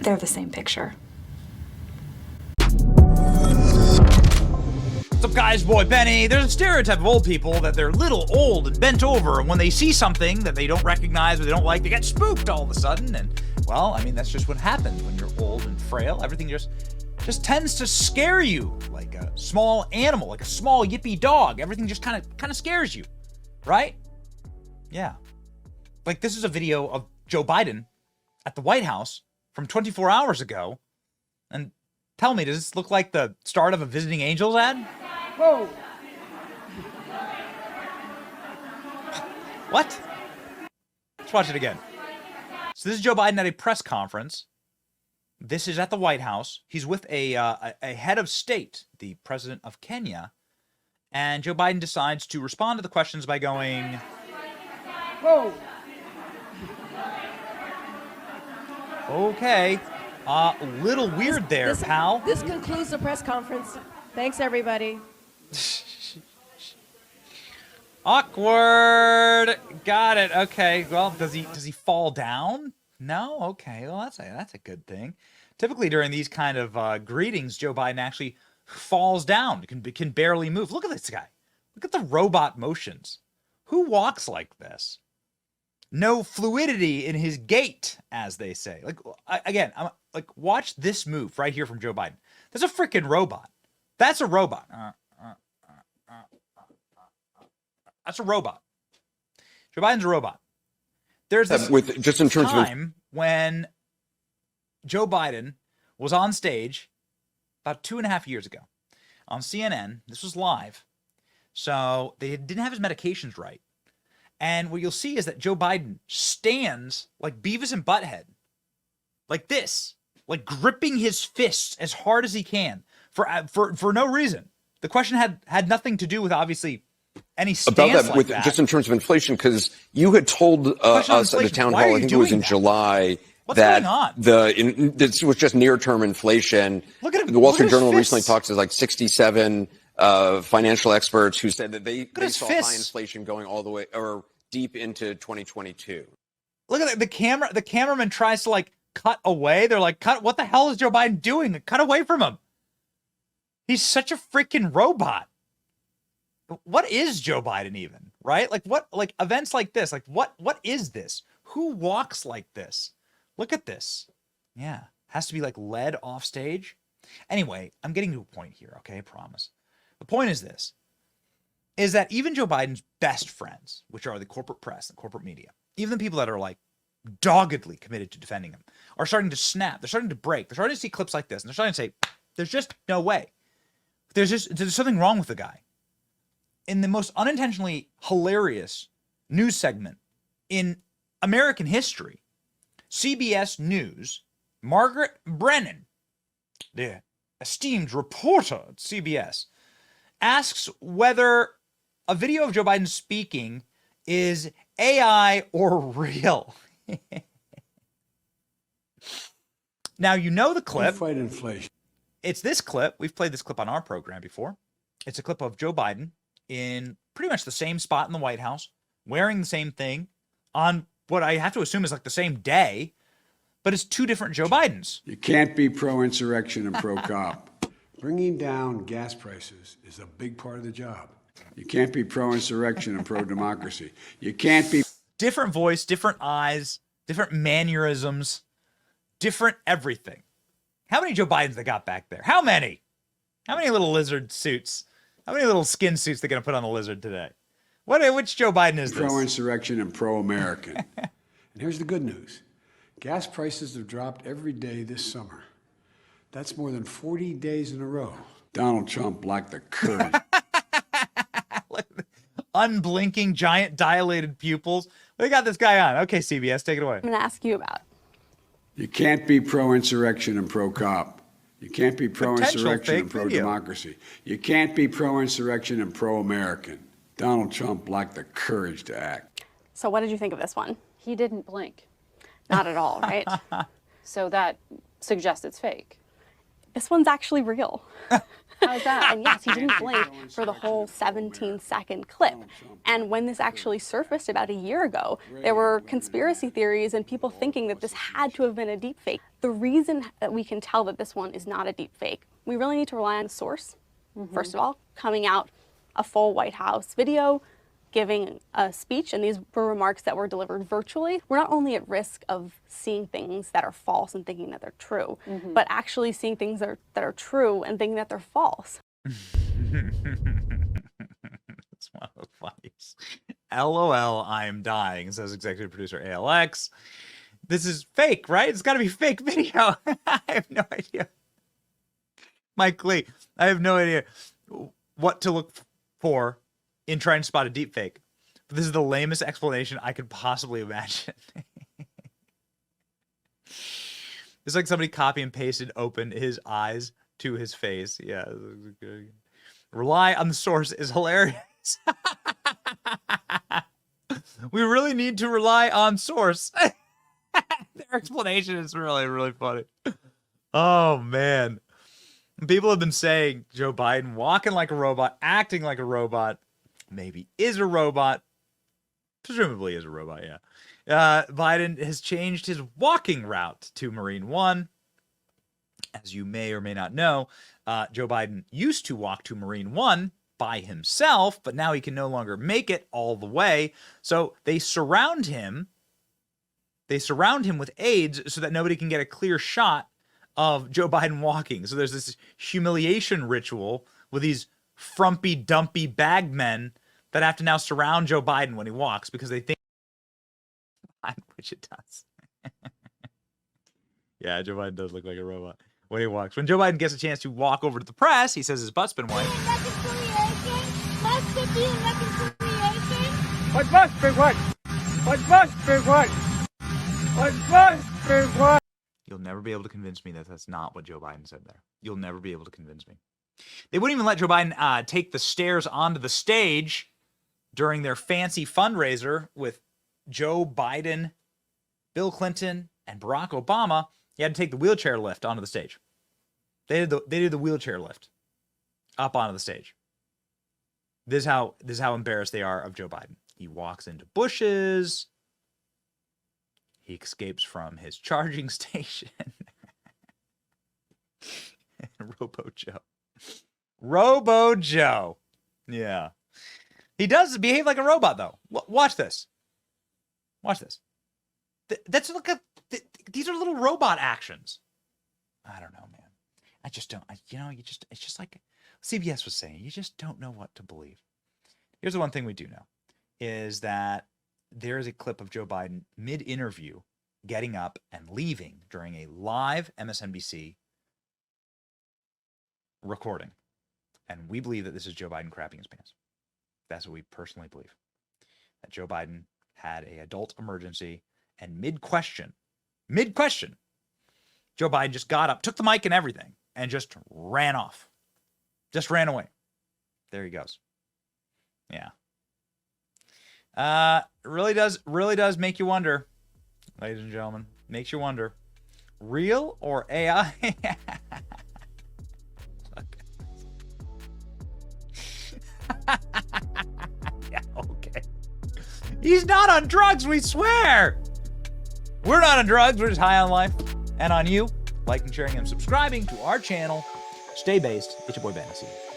They're the same picture. What's up, guys? Boy Benny. There's a stereotype of old people that they're little, old, and bent over, and when they see something that they don't recognize or they don't like, they get spooked all of a sudden. And, well, I mean, that's just what happens when you're old and frail. Everything just tends to scare you like a small animal, like a small yippy dog. Everything just kind of scares you, right? Yeah. Like, this is a video of Joe Biden at the White House from 24 hours ago. And tell me, does this look like the start of a Visiting Angels ad? Whoa. What? Let's watch it again. So this is Joe Biden at a press conference. This is at the White House. He's with a head of state, the president of Kenya. And Joe Biden decides to respond to the questions by going, Whoa. okay, little weird there, pal. This concludes the press conference. Thanks, everybody. Awkward. Got it. Okay. Well, does he fall down? No. Okay. Well, that's a good thing. Typically during these kind of greetings, Joe Biden actually falls down. Can barely move. Look at this guy. Look at the robot motions. Who walks like this? No fluidity in his gait, as they say. Like, again, I'm like, watch this move right here from Joe Biden. That's a freaking robot. That's a robot. That's a robot. Joe Biden's a robot. There's this just in terms time when Joe Biden was on stage about 2.5 years ago on CNN. This was live. So they didn't have his medications right. And what you'll see is that Joe Biden stands like Beavis and Butthead, like this, like gripping his fists as hard as he can for no reason. The question had nothing to do with obviously any stance about that, like with that. just in terms of inflation, because you had told us at a town hall, I think it was in July, What's going on? This was just near-term inflation. Look at him. The Wall Look Street at his Journal fists. recently talked to like 67 financial experts who said that they saw high fists. inflation going all the way or deep into 2022. Look at that. The cameraman tries to like cut away. They're like, cut. What the hell is Joe Biden doing? Cut away from him. He's such a freaking robot. What is Joe Biden even, right? Like what, like events like this, like what is this? Who walks like this? Look at this. Yeah. Has to be like led off stage. Anyway, I'm getting to a point here. Okay. I promise. The point is this, is that even Joe Biden's best friends, which are the corporate press and corporate media, even the people that are like doggedly committed to defending him, are starting to snap. They're starting to break. They're starting to see clips like this. And they're starting to say, there's just no way. There's something wrong with the guy. In the most unintentionally hilarious news segment in American history, CBS News, Margaret Brennan, the esteemed reporter at CBS, asks whether a video of Joe Biden speaking is AI or real. Now, you know the clip. Fight inflation. It's this clip. We've played this clip on our program before. It's a clip of Joe Biden in pretty much the same spot in the White House, wearing the same thing on what I have to assume is like the same day, but it's two different Joe Bidens. You can't be pro-insurrection and pro-cop. Bringing down gas prices is a big part of the job. You can't be pro-insurrection and pro-democracy. You can't be... Different voice, different eyes, different mannerisms, different everything. How many Joe Bidens they got back there? How many? How many little lizard suits? How many little skin suits they going to put on the lizard today? Which Joe Biden is this? Pro-insurrection and pro-American. And here's the good news. Gas prices have dropped every day this summer. That's more than 40 days in a row. Donald Trump lacked the courage. Unblinking, giant, dilated pupils. They got this guy on. Okay, CBS, take it away. I'm going to ask you about. You can't be pro-insurrection and pro-cop. You can't be pro-insurrection and fake video. pro-democracy. You can't be pro-insurrection and pro-American. Donald Trump lacked the courage to act. So what did you think of this one? He didn't blink. Not at all, right? So that suggests it's fake. this one's actually real. How's that? And yes, he didn't blink for the whole 17-second clip. And when this actually surfaced about a year ago, there were conspiracy theories and people thinking that this had to have been a deep fake. The reason that we can tell that this one is not a deep fake, we really need to rely on the source. First of all, coming out a full White House video, giving a speech, and these were remarks that were delivered virtually. We're not only at risk of seeing things that are false and thinking that they're true, but actually seeing things that are true and thinking that they're false. That's one of the funniest. LOL, I am dying, says executive producer ALX. This is fake, right? It's got to be fake video. I have no idea. Mike Lee, I have no idea what to look for in trying to spot a deep fake. But this is the lamest explanation I could possibly imagine. It's like somebody copy and pasted, opened his eyes to his face. Yeah. Rely on the source is hilarious. We really need to rely on source. Their explanation is really, really funny. Oh, man. People have been saying Joe Biden walking like a robot, acting like a robot, maybe is a robot, presumably is a robot, yeah. Biden has changed his walking route to Marine One. As you may or may not know, Joe Biden used to walk to Marine One by himself, but now he can no longer make it all the way. So they surround him. They surround him with aides so that nobody can get a clear shot of Joe Biden walking. So there's this humiliation ritual with these frumpy, dumpy bag men that have to now surround Joe Biden when he walks because they think, which it does. Yeah, Joe Biden does look like a robot when he walks. When Joe Biden gets a chance to walk over to the press, he says his butt's been wiped. Must it be reconciliation? What must be what? What must be what? What must be what? You'll never be able to convince me that that's not what Joe Biden said there. You'll never be able to convince me. They wouldn't even let Joe Biden take the stairs onto the stage during their fancy fundraiser with Joe Biden, Bill Clinton, and Barack Obama. He had to take the wheelchair lift onto the stage. They did the wheelchair lift up onto the stage. This is how embarrassed they are of Joe Biden. He walks into bushes. He escapes from his charging station. Robo Joe. Robo Joe. Yeah. He does behave like a robot, though. Watch this. Watch this. These are little robot actions. I don't know, man. I just don't. It's just like CBS was saying. You just don't know what to believe. Here's the one thing we do know is that there is a clip of Joe Biden mid-interview getting up and leaving during a live MSNBC recording. And we believe that this is Joe Biden crapping his pants. That's what we personally believe. That Joe Biden had an adult emergency and mid-question, Joe Biden just got up, took the mic and everything, and just ran off. Just ran away. There he goes. Yeah. Really does make you wonder, ladies and gentlemen. Makes you wonder. Real or AI? Yeah, okay. He's not on drugs, we swear. We're not on drugs, we're just high on life. And on you, liking, sharing, and subscribing to our channel. Stay based. It's your boy Ben. See you.